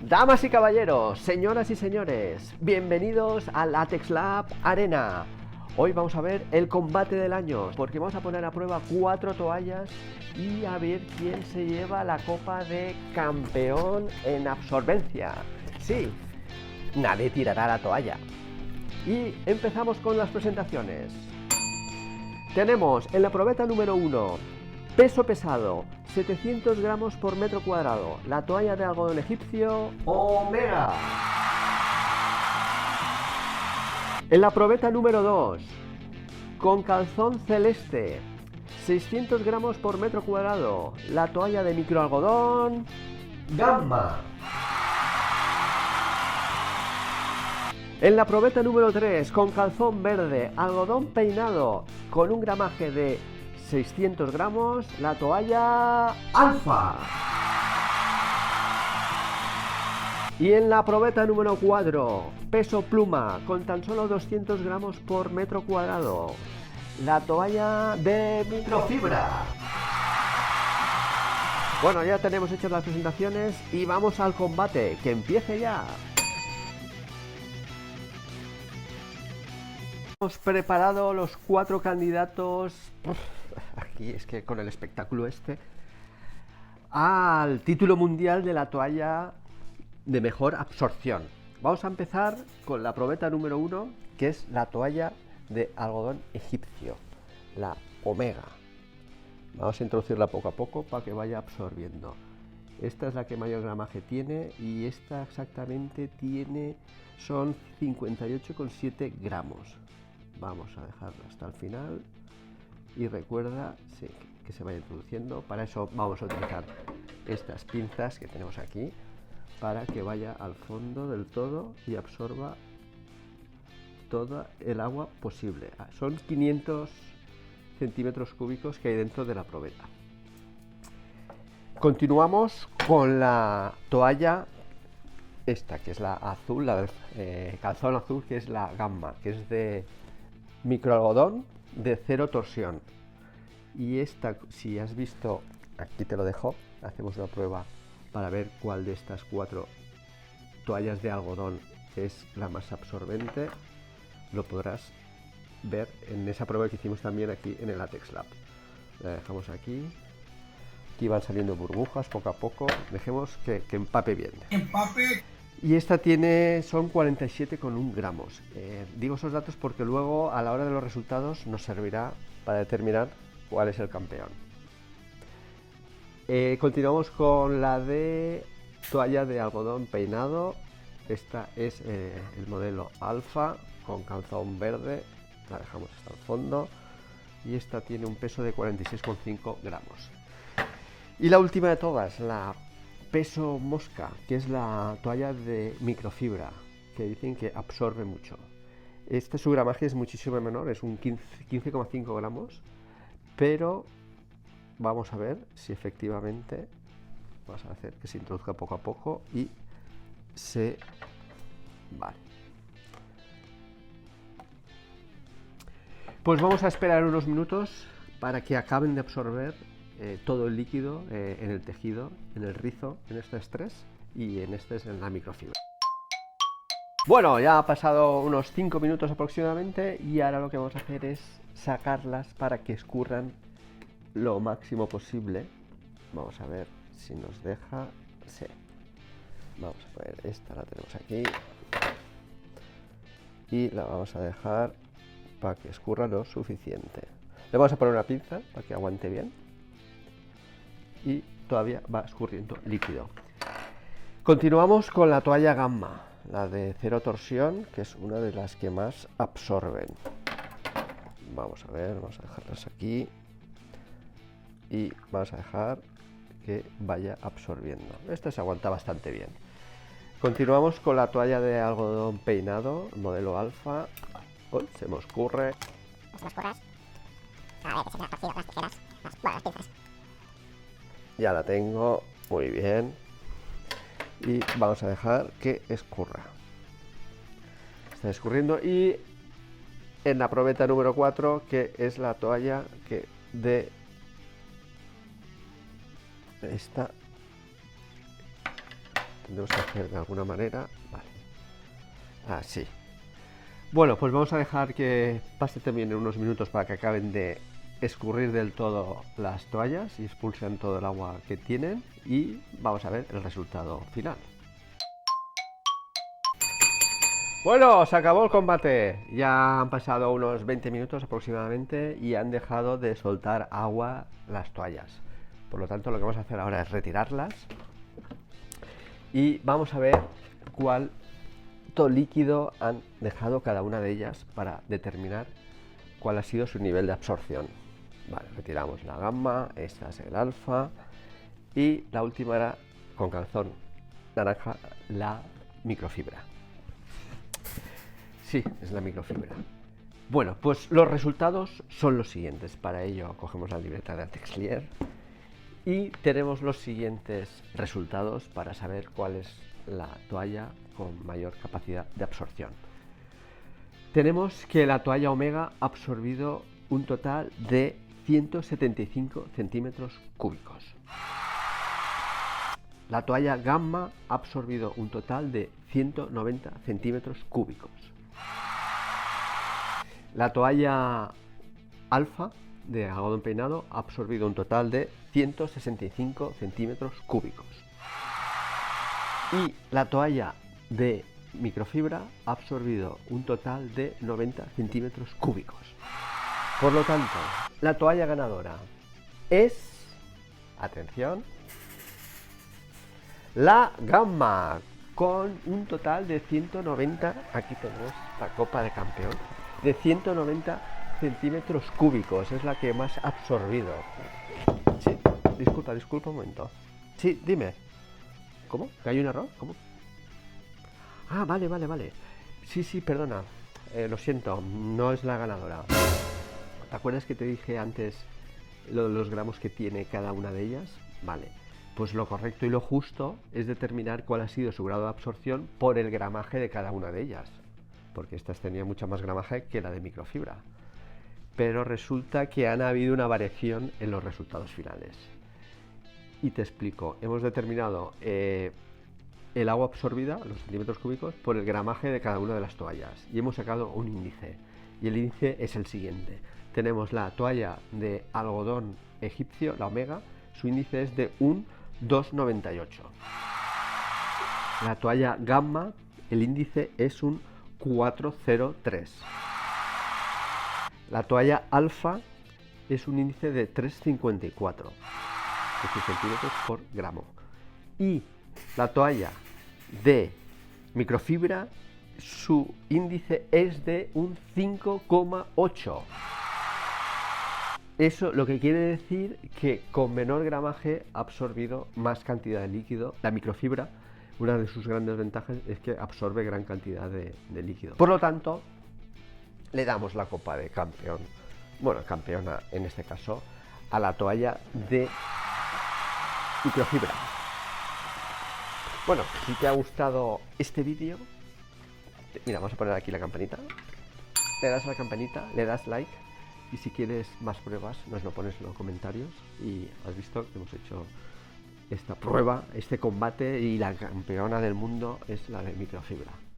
Damas y caballeros, señoras y señores, bienvenidos a Latex Lab Arena. Hoy vamos a ver el combate del año, porque vamos a poner a prueba 4 toallas y a ver quién se lleva la copa de campeón en absorbencia. Sí, nadie tirará la toalla. Y empezamos con las presentaciones. Tenemos en la probeta número 1, peso pesado, 700 gramos por metro cuadrado, la toalla de algodón egipcio Omega. En la probeta número 2, con calzón celeste, 600 gramos por metro cuadrado, la toalla de microalgodón Gamma. En la probeta número 3, con calzón verde, algodón peinado, con un gramaje de 600 gramos, la toalla Alfa. Y en la probeta número 4, peso pluma, con tan solo 200 gramos por metro cuadrado, la toalla de microfibra. Bueno, ya tenemos hechas las presentaciones y vamos al combate, que empiece ya. Hemos preparado los 4 candidatos, aquí es que con el espectáculo este, al título mundial de la toalla de mejor absorción. Vamos a empezar con la probeta número 1, que es la toalla de algodón egipcio, la Omega. Vamos a introducirla poco a poco para que vaya absorbiendo. Esta es la que mayor gramaje tiene y esta exactamente son 58,7 gramos. Vamos a dejarla hasta el final y recuerda que se vaya introduciendo. Para eso vamos a utilizar estas pinzas que tenemos aquí para que vaya al fondo del todo y absorba toda el agua posible. Son 500 centímetros cúbicos que hay dentro de la probeta. Continuamos con la toalla esta, que es la azul, la del calzón azul, que es la Gamma, que es de microalgodón de cero torsión. Y esta, si has visto, aquí te lo dejo, hacemos una prueba para ver cuál de estas 4 toallas de algodón es la más absorbente. Lo podrás ver en esa prueba que hicimos también aquí en el Latex Lab. La dejamos aquí. Aquí van saliendo burbujas poco a poco. Dejemos que empape bien. ¡Empape! Y esta son 47,1 gramos. Digo esos datos porque luego a la hora de los resultados nos servirá para determinar cuál es el campeón. Continuamos con la de toalla de algodón peinado. Esta es el modelo Alfa con calzón verde. La dejamos hasta el fondo. Y esta tiene un peso de 46,5 gramos. Y la última de todas, la peso mosca, que es la toalla de microfibra, que dicen que absorbe mucho. Su gramaje es muchísimo menor, es un 15,5 gramos, pero vamos a ver si efectivamente, vamos a hacer que se introduzca poco a poco y vale. Pues vamos a esperar unos minutos para que acaben de absorber todo el líquido en el tejido, en el rizo, en estas 3 y en este es en la microfibra. Bueno, ya ha pasado unos 5 minutos aproximadamente y ahora lo que vamos a hacer es sacarlas para que escurran lo máximo posible. Vamos a ver si nos deja. Sí. Vamos a poner esta, la tenemos aquí y la vamos a dejar para que escurra lo suficiente. Le vamos a poner una pinza para que aguante bien. Y todavía va escurriendo líquido. Continuamos con la toalla Gamma, la de cero torsión, que es una de las que más absorben. Vamos a ver, vamos a dejarlas aquí y vamos a dejar que vaya absorbiendo. Esta se aguanta bastante bien. Continuamos con la toalla de algodón peinado, modelo Alfa. Uy, se me escurre. A ver, que se me han torcido las tijeras, las pinzas. Ya la tengo, muy bien. Y vamos a dejar que escurra. Está escurriendo y en la probeta número 4, que es la toalla de esta tendremos que hacer de alguna manera. Vale. Así. Bueno, pues vamos a dejar que pase también en unos minutos para que acaben de escurrir del todo las toallas y expulsen todo el agua que tienen, y vamos a ver el resultado final. Bueno, se acabó el combate. Ya han pasado unos 20 minutos aproximadamente y han dejado de soltar agua las toallas. Por lo tanto, lo que vamos a hacer ahora es retirarlas y vamos a ver cuánto líquido han dejado cada una de ellas para determinar cuál ha sido su nivel de absorción. Vale, retiramos la gamma, esta es el alfa y la última era, con calzón naranja, la microfibra. Sí, es la microfibra. Bueno, pues los resultados son los siguientes. Para ello cogemos la libreta de Atexclier y tenemos los siguientes resultados para saber cuál es la toalla con mayor capacidad de absorción. Tenemos que la toalla Omega ha absorbido un total de 175 centímetros cúbicos. La toalla Gamma ha absorbido un total de 190 centímetros cúbicos. La toalla Alfa de algodón peinado ha absorbido un total de 165 centímetros cúbicos. Y la toalla de microfibra ha absorbido un total de 90 centímetros cúbicos. Por lo tanto, la toalla ganadora es, atención, la Gamma, con un total de 190, aquí tenemos la copa de campeón, de 190 centímetros cúbicos, es la que más ha absorbido. Sí, disculpa un momento. Sí, dime. ¿Cómo? ¿Que hay un error? ¿Cómo? Ah, vale. Sí, perdona. Lo siento, no es la ganadora. ¿Te acuerdas que te dije antes lo de los gramos que tiene cada una de ellas? Vale. Pues lo correcto y lo justo es determinar cuál ha sido su grado de absorción por el gramaje de cada una de ellas, porque estas tenían mucha más gramaje que la de microfibra. Pero resulta que han habido una variación en los resultados finales. Y te explico. Hemos determinado el agua absorbida, los centímetros cúbicos, por el gramaje de cada una de las toallas. Y hemos sacado un índice. Y el índice es el siguiente. Tenemos la toalla de algodón egipcio, la Omega, su índice es de un 2,98. La toalla Gamma, el índice es un 4,03. La toalla Alfa es un índice de 3,54 centímetros por gramo. Y la toalla de microfibra, su índice es de un 5,8. Eso lo que quiere decir que con menor gramaje ha absorbido más cantidad de líquido. La microfibra, una de sus grandes ventajas es que absorbe gran cantidad de líquido. Por lo tanto, le damos la copa de campeón, bueno, campeona en este caso, a la toalla de microfibra. Bueno, si te ha gustado este vídeo, mira, vamos a poner aquí la campanita, le das a la campanita, le das like, y si quieres más pruebas nos lo pones en los comentarios. Y has visto que hemos hecho esta prueba, este combate, y la campeona del mundo es la de microfibra.